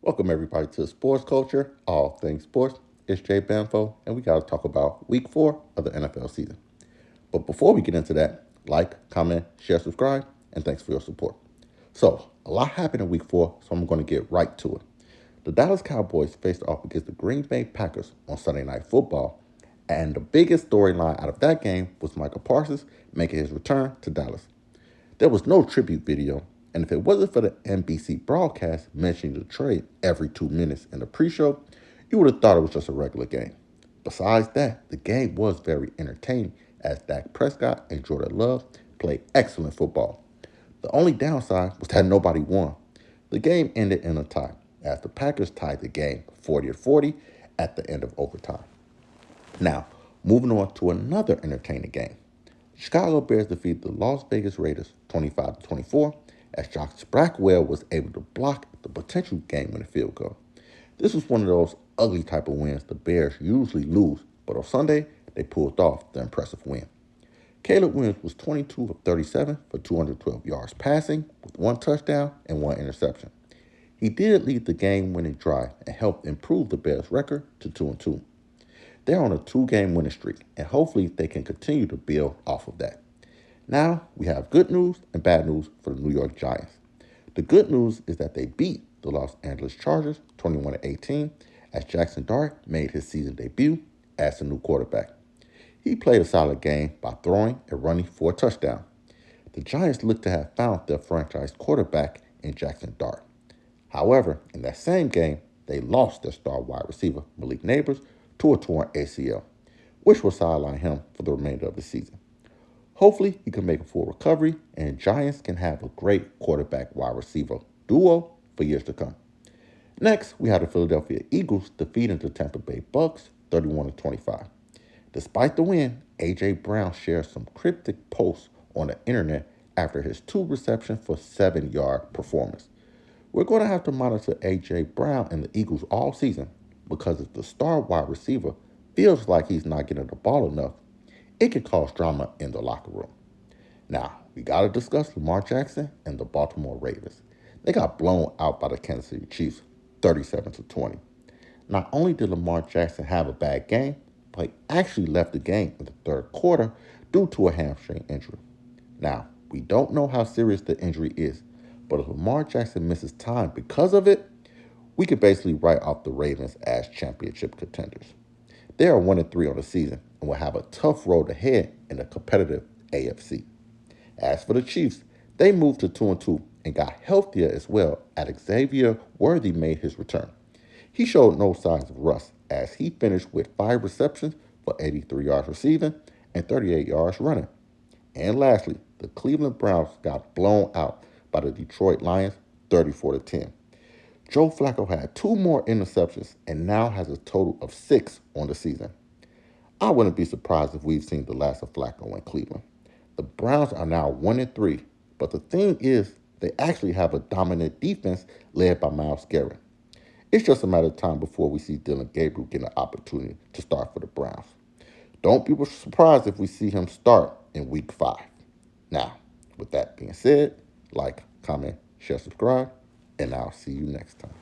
Welcome everybody to Sports Culture, all things sports. It's Jay Banfo, and we got to talk about Week 4 of the NFL season. But before we get into that, like, comment, share, subscribe, and thanks for your support. So, a lot happened in Week 4, so I'm going to get right to it. The Dallas Cowboys faced off against the Green Bay Packers on Sunday Night Football, and the biggest storyline out of that game was Michael Parsons making his return to Dallas. There was no tribute video, and if it wasn't for the NBC broadcast mentioning the trade every 2 minutes in the pre-show, you would have thought it was just a regular game. Besides that, the game was very entertaining as Dak Prescott and Jordan Love played excellent football. The only downside was that nobody won. The game ended in a tie as the Packers tied the game 40-40 at the end of overtime. Now, moving on to another entertaining game. Chicago Bears defeated the Las Vegas Raiders 25-24 as Josh Blackwell was able to block the potential game-winning field goal. This was one of those ugly type of wins the Bears usually lose, but on Sunday, they pulled off the impressive win. Caleb Williams was 22 of 37 for 212 yards passing with one touchdown and one interception. He did lead the game-winning drive and helped improve the Bears' record to 2-2. They're on a 2-game winning streak, and hopefully they can continue to build off of that. Now, we have good news and bad news for the New York Giants. The good news is that they beat the Los Angeles Chargers 21-18 as Jackson Dart made his season debut as the new quarterback. He played a solid game by throwing and running for a touchdown. The Giants look to have found their franchise quarterback in Jackson Dart. However, in that same game, they lost their star wide receiver, Malik Neighbors, to a torn ACL, which will sideline him for the remainder of the season. Hopefully, he can make a full recovery, and Giants can have a great quarterback-wide receiver duo for years to come. Next, we have the Philadelphia Eagles defeating the Tampa Bay Bucks 31-25. Despite the win, A.J. Brown shared some cryptic posts on the internet after his 2 reception for 7-yard performance. We're going to have to monitor A.J. Brown and the Eagles all season because if the star wide receiver feels like he's not getting the ball enough, it can cause drama in the locker room. Now, we got to discuss Lamar Jackson and the Baltimore Ravens. They got blown out by the Kansas City Chiefs 37-20. Not only did Lamar Jackson have a bad game, but he actually left the game in the third quarter due to a hamstring injury. Now, we don't know how serious the injury is, but if Lamar Jackson misses time because of it, we could basically write off the Ravens as championship contenders. They are 1-3 on the season and will have a tough road ahead in a competitive AFC. As for the Chiefs, they moved to 2-2 and got healthier as well as Xavier Worthy made his return. He showed no signs of rust as he finished with 5 receptions for 83 yards receiving and 38 yards running. And lastly, the Cleveland Browns got blown out by the Detroit Lions 34-10. Joe Flacco had 2 more interceptions and now has a total of 6 on the season. I wouldn't be surprised if we've seen the last of Flacco in Cleveland. The Browns are now 1-3, but the thing is, they actually have a dominant defense led by Myles Garrett. It's just a matter of time before we see Dillon Gabriel get an opportunity to start for the Browns. Don't be surprised if we see him start in Week 5. Now, with that being said, like, comment, share, subscribe, and I'll see you next time.